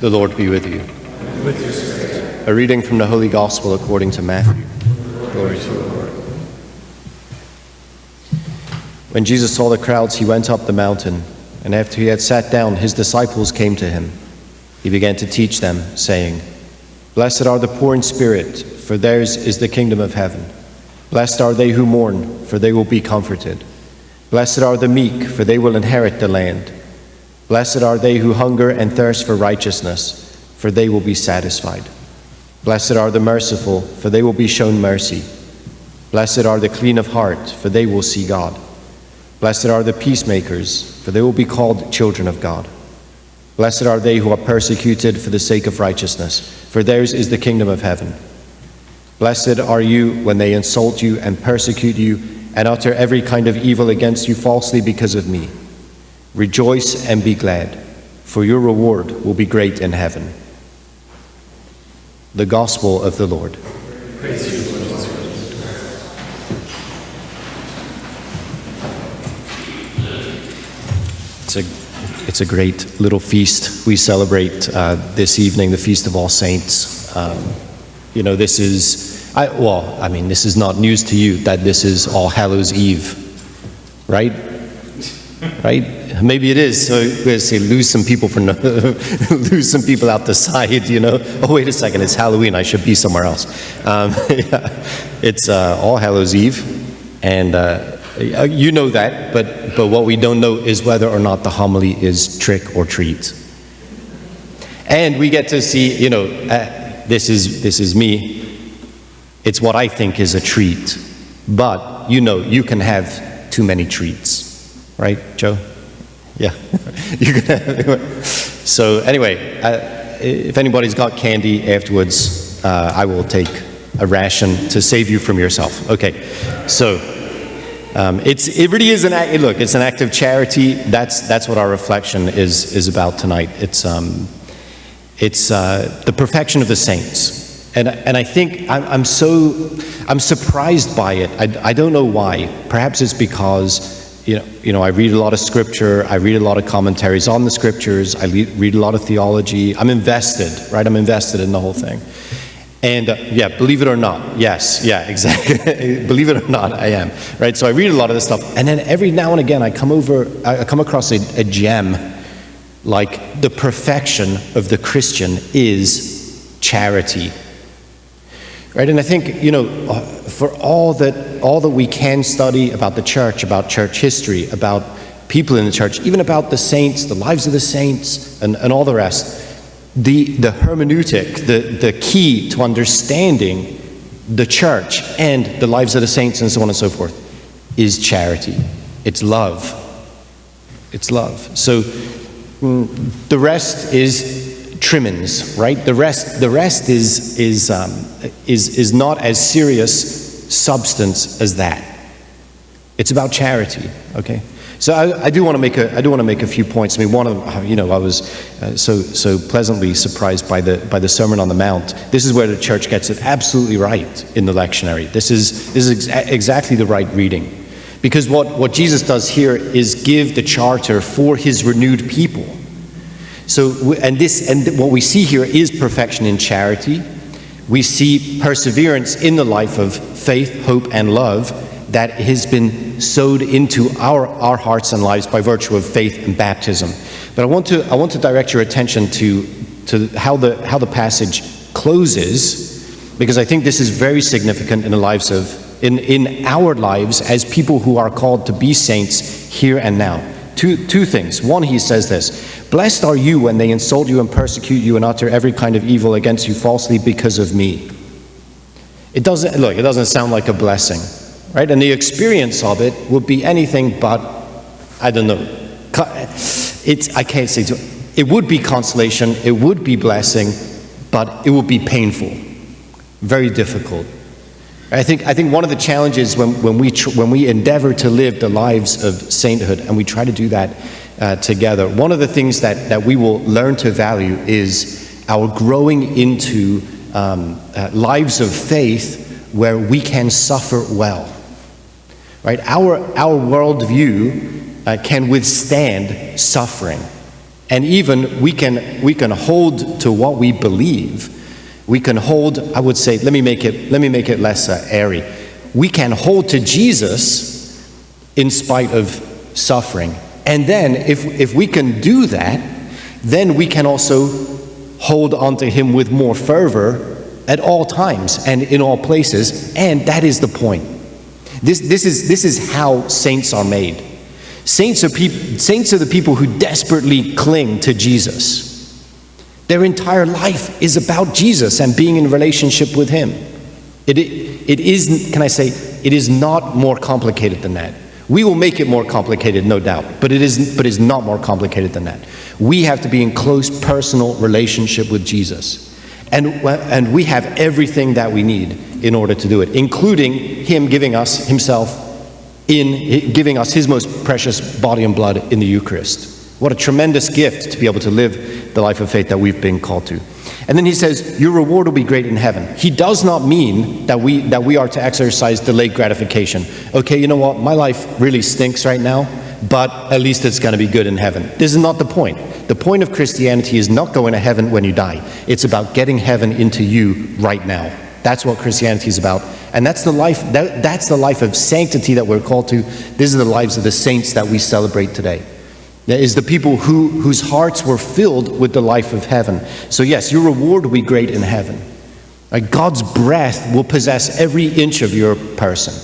The Lord be with you. And with your spirit. A reading from the Holy Gospel according to Matthew. Glory to you, Lord. When Jesus saw the crowds, he went up the mountain, and after he had sat down, his disciples came to him. He began to teach them, saying, "Blessed are the poor in spirit, for theirs is the kingdom of heaven. Blessed are they who mourn, for they will be comforted. Blessed are the meek, for they will inherit the land. Blessed are they who hunger and thirst for righteousness, for they will be satisfied. Blessed are the merciful, for they will be shown mercy. Blessed are the clean of heart, for they will see God. Blessed are the peacemakers, for they will be called children of God. Blessed are they who are persecuted for the sake of righteousness, for theirs is the kingdom of heaven. Blessed are you when they insult you and persecute you and utter every kind of evil against you falsely because of me. Rejoice and be glad, for your reward will be great in heaven." The Gospel of the Lord. Praise you, Lord Jesus. It's a great little feast we celebrate this evening, the Feast of All Saints. This is not news to you that this is All Hallows Eve, right? Right? Maybe it is. So we're going to say lose some people lose some people out the side. Oh, wait a second, it's Halloween. I should be somewhere else. It's All Hallows Eve, and you know that. But what we don't know is whether or not the homily is trick or treat. And we get to see. This is me. It's what I think is a treat, but you can have too many treats. Right, Joe? Yeah. So anyway, if anybody's got candy afterwards, I will take a ration to save you from yourself. Okay. So it really is it's an act of charity. That's what our reflection is about tonight. It's the perfection of the saints. And I think I'm surprised by it. I don't know why. Perhaps it's because I read a lot of scripture, I read a lot of commentaries on the scriptures, I read a lot of theology. I'm invested, right? I'm invested in the whole thing. And believe it or not, yes, yeah, exactly. Believe it or not, I am, right? So I read a lot of this stuff, and then every now and again I come across a gem, like the perfection of the Christian is charity. Right, and I think, for all that we can study about the church, about church history, about people in the church, even about the saints, the lives of the saints, and all the rest, the hermeneutic, the key to understanding the church and the lives of the saints and so on and so forth is charity. It's love. It's love. So the rest is trimmings, right? The rest is not as serious substance as that. It's about charity, okay? So I do want to make a few points. I mean, one of them, I was so pleasantly surprised by the Sermon on the Mount. This is where the church gets it absolutely right in the lectionary. This is exactly the right reading, because what Jesus does here is give the charter for his renewed people. So, and what we see here is perfection in charity. We see perseverance in the life of faith, hope, and love that has been sowed into our hearts and lives by virtue of faith and baptism. But I want to direct your attention to how the passage closes, because I think this is very significant in our lives as people who are called to be saints here and now. Two things. One, he says this: "Blessed are you when they insult you and persecute you and utter every kind of evil against you falsely because of me." It doesn't sound like a blessing, right? And the experience of it would be anything but, I don't know. I can't say it would be consolation, it would be blessing, but it would be painful, very difficult. I think one of the challenges when we endeavor to live the lives of sainthood, and we try to do that together, one of the things that we will learn to value is our growing into lives of faith where we can suffer well. Right? Our worldview can withstand suffering, And even we can hold to what we believe. We can hold, I would say, let me make it less airy. We can hold to Jesus in spite of suffering. And then if we can do that, then we can also hold on to him with more fervor at all times and in all places. And that is the point. This is how saints are made. Saints are the people who desperately cling to Jesus. Their entire life is about Jesus and being in relationship with him. It is, can I say, it is not more complicated than that. We will make it more complicated, no doubt, but it is not more complicated than that. We have to be in close personal relationship with Jesus. And we have everything that we need in order to do it, including him giving us himself, giving us his most precious body and blood in the Eucharist. What a tremendous gift to be able to live the life of faith that we've been called to. And then he says, your reward will be great in heaven. He does not mean that we are to exercise delayed gratification. Okay, you know what? My life really stinks right now, but at least it's going to be good in heaven. This is not the point. The point of Christianity is not going to heaven when you die. It's about getting heaven into you right now. That's what Christianity is about. And that's the life, that's the life of sanctity that we're called to. These are the lives of the saints that we celebrate today. That is the people whose hearts were filled with the life of heaven. So yes, your reward will be great in heaven. Like God's breath will possess every inch of your person.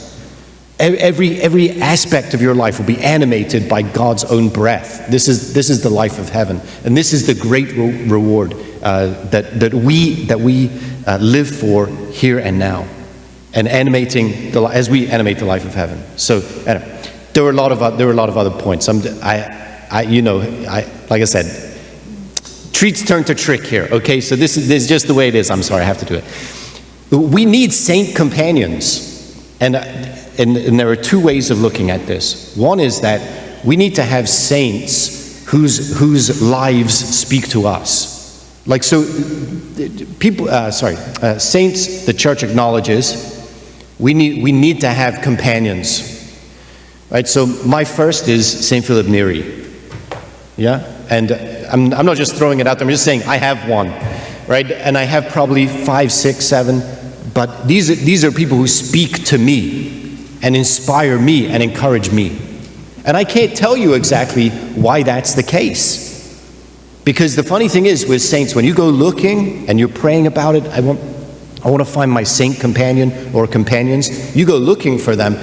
Every aspect of your life will be animated by God's own breath. This is the life of heaven. And this is the great reward that we live for here and now. And as we animate the life of heaven. So there were a lot of other points. Like I said, treats turn to trick here. Okay, so this is just the way it is. I'm sorry, I have to do it. We need saint companions, and there are two ways of looking at this. One is that we need to have saints whose lives speak to us. Like so, people. Saints. The Church acknowledges we need to have companions. Right. So my first is Saint Philip Neri. Yeah, and I'm not just throwing it out there. I'm just saying I have one, right? And I have probably 5, 6, 7. But these are people who speak to me and inspire me and encourage me. And I can't tell you exactly why that's the case. Because the funny thing is with saints, when you go looking and you're praying about it, I want to find my saint companion or companions. You go looking for them.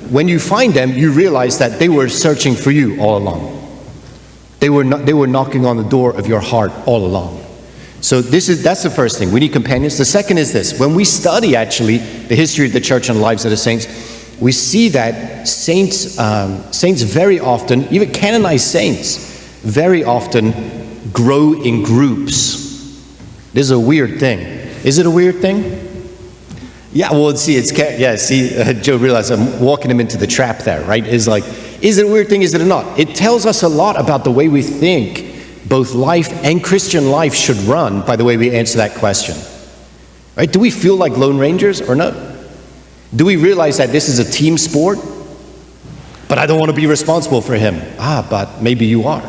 When you find them, you realize that they were searching for you all along. They were knocking on the door of your heart all along. So that's the first thing. We need companions. The second is this. When we study, actually, the history of the church and the lives of the saints, we see that saints very often, even canonized saints, very often grow in groups. This is a weird thing. Is it a weird thing? Yeah, well, Joe realized I'm walking him into the trap there, right? Is it a weird thing? Is it not? It tells us a lot about the way we think both life and Christian life should run by the way we answer that question. Right? Do we feel like Lone Rangers or not? Do we realize that this is a team sport? But I don't want to be responsible for him. But maybe you are.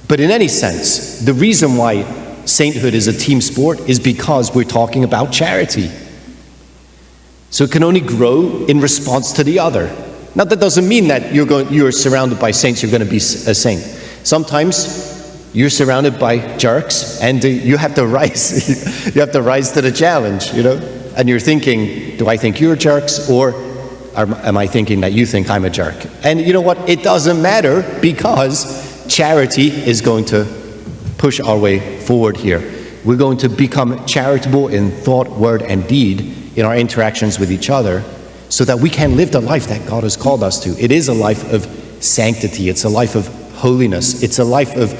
But in any sense, the reason why sainthood is a team sport is because we're talking about charity. So it can only grow in response to the other. Now that doesn't mean that you're surrounded by saints, you're going to be a saint. Sometimes you're surrounded by jerks and you have to rise. You have to rise to the challenge, And you're thinking, do I think you're jerks, or am I thinking that you think I'm a jerk? And you know what? It doesn't matter, because charity is going to push our way forward here. We're going to become charitable in thought, word, and deed in our interactions with each other, so that we can live the life that God has called us to. It is a life of sanctity. It's a life of holiness. It's a life of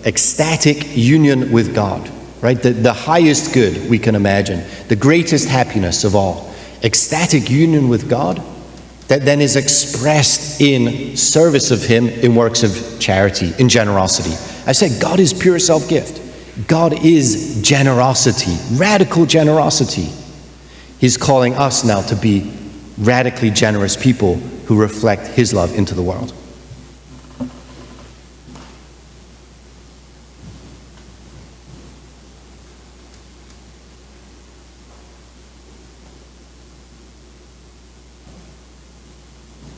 ecstatic union with God, right? The highest good we can imagine, the greatest happiness of all. Ecstatic union with God that then is expressed in service of Him in works of charity, in generosity. I said God is pure self-gift. God is generosity, radical generosity. He's calling us now to be radically generous people who reflect His love into the world.